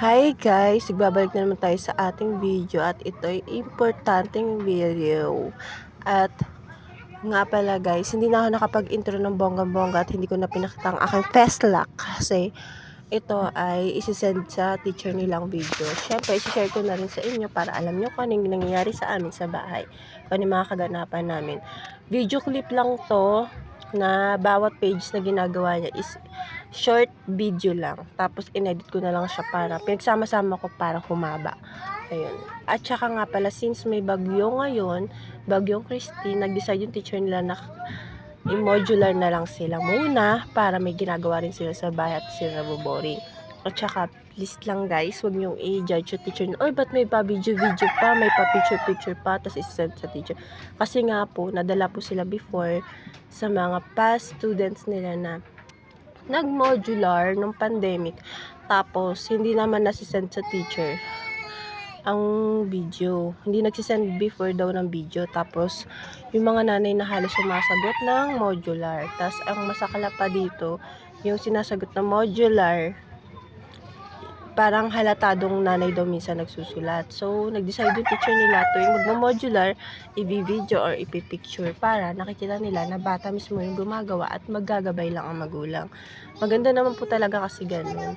Hi guys! Nagbabalik na naman tayo sa ating video at ito ay importanteng video. At nga pala guys, hindi na ako nakapag-intro ng bonggang-bongga at hindi ko na pinakita ang aking face lock kasi ito ay isisend sa teacher nilang video. Syempre, isishare ko na rin sa inyo para alam nyo kung anong nangyayari sa amin sa bahay. Kung anong mga kaganapan namin. Video clip lang to na bawat page na ginagawa niya is short video lang. Tapos inedit ko na lang siya para pinagsama-sama ko para humaba. Ayun. At saka nga pala, since may bagyo ngayon, bagyong Christine, nag-decide yung teacher nila na i-modular na lang sila muna para may ginagawa rin sila sa bahay at sila naboboring. At saka, please lang guys, huwag niyong i-judge yung teacher nyo. Oy, ba't may pa-video-video pa, may pa-picture-picture pa, tapos isasend sa teacher. Kasi nga po, nadala po sila before sa mga past students nila na nag-modular nung pandemic. Tapos, hindi naman nasisend sa teacher ang video. Hindi nagsisend before daw ng video. Tapos, yung mga nanay na halos sumasagot ng modular. Tapos, ang masakala pa dito, yung sinasagot na modular, parang halatadong nanay daw minsan nagsusulat. So, nag-decide yung teacher nila tuwing magmo-modular, i-video or ipipicture para nakikita nila na bata mismo yung gumagawa at maggagabay lang ang magulang. Maganda naman po talaga kasi ganun.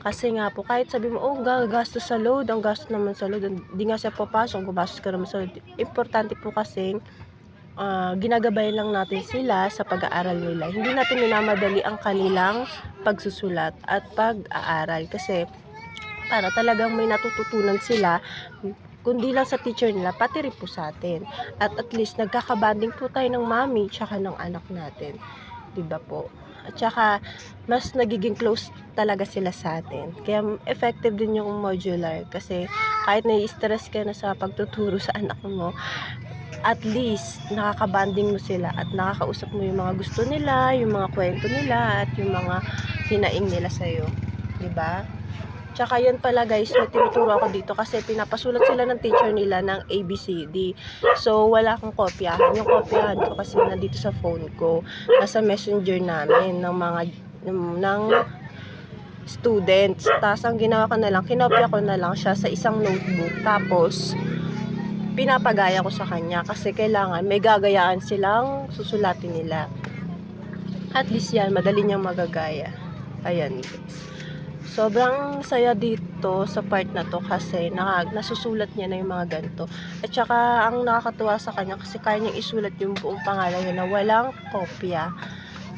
Kasi nga po, kahit sabi mo, oh, gagastos sa load, ang gastos naman sa load, hindi nga siya papasok, gumastos ka naman sa load. Importante po kasi, ginagabay lang natin sila sa pag-aaral nila. Hindi natin minamadali ang kanilang pagsusulat at pag-aaral. Kasi, para talagang may natututunan sila, kundi lang sa teacher nila, pati rin po sa atin. At least, nagkakabanding po tayo ng mami, tsaka ng anak natin. Diba po? At saka, mas nagiging close talaga sila sa atin. Kaya effective din yung modular. Kasi kahit nai-stress ka na sa pagtuturo sa anak mo, at least nakakabanding mo sila at nakakausap mo yung mga gusto nila, yung mga kwento nila, at yung mga hinaing nila sa'yo. Diba? Tsaka yan pala guys, may tinuturo ako dito kasi pinapasulat sila ng teacher nila ng ABCD. So, wala akong kopyahan. Yung kopyahan ko kasi nandito sa phone ko. Nasa messenger namin ng students. Tapos, ang ginawa ko na lang, kinopya ko na lang siya sa isang notebook. Tapos, pinapagaya ko sa kanya kasi kailangan may gagayaan silang susulatin nila. At least yan, madali niyang magagaya. Ayan guys. Sobrang saya dito sa part na to kasi nasusulat niya na yung mga ganito. At saka ang nakakatuwa sa kanya kasi kaya niyang isulat yung buong pangalan niya na walang kopya.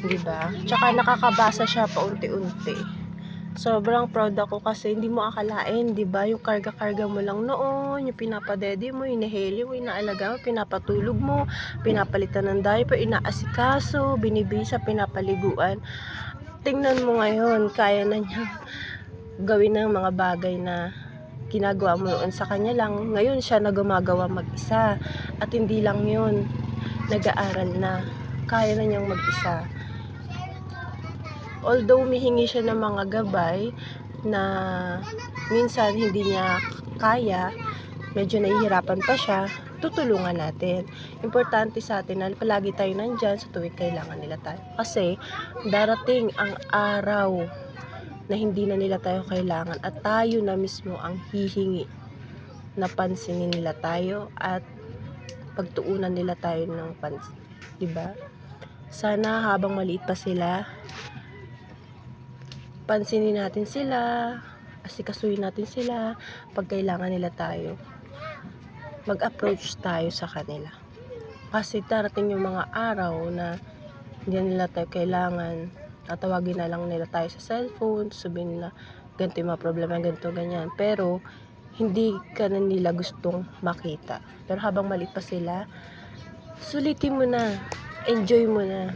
Diba? Tsaka nakakabasa siya paunti-unti. Sobrang proud ako kasi hindi mo akalain, diba? Yung karga-karga mo lang noon, yung pinapadede mo, inaheli mo, inaalaga mo, pinapatulog mo, pinapalitan ng diaper, inaasikaso, binibisa, pinapaliguan. Tingnan mo ngayon, kaya na niya gawin ng mga bagay na ginagawa mo noon sa kanya lang. Ngayon siya na gumagawa mag-isa. At hindi lang yun, nag-aaral na. Kaya na niyang mag-isa. Although humihingi siya ng mga gabay na minsan hindi niya kaya, medyo nahihirapan pa siya, tutulungan natin. Importante sa atin na palagi tayo nandyan sa tuwing kailangan nila tayo. Kasi darating ang araw na hindi na nila tayo kailangan at tayo na mismo ang hihingi na pansinin nila tayo at pagtuunan nila tayo ng pansin. Diba? Sana habang maliit pa sila, pansinin natin sila, asikasuhin natin sila pag kailangan nila tayo. Mag-approach tayo sa kanila. Kasi darating yung mga araw na hindi nila tayo kailangan, tatawagin na lang nila tayo sa cellphone, sabihin nila, ganito yung mga problema, ganito, ganyan. Pero, hindi ka na nila gustong makita. Pero habang maliit pa sila, sulitin mo na, enjoy mo na,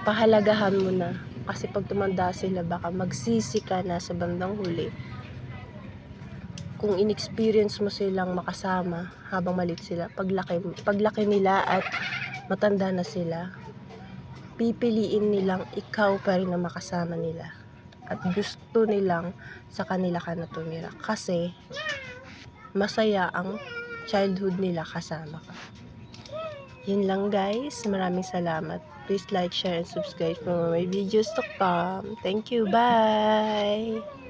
pahalagahan mo na. Kasi pag tumanda sila, baka magsisi ka na sa bandang huli. Kung in-experience mo silang makasama habang maliit sila, paglaki nila at matanda na sila, pipiliin nilang ikaw pa rin na makasama nila. At gusto nilang sa kanila ka na tumira. Kasi masaya ang childhood nila kasama ka. Yun lang guys. Maraming salamat. Please like, share, and subscribe for more videos to come. Thank you. Bye!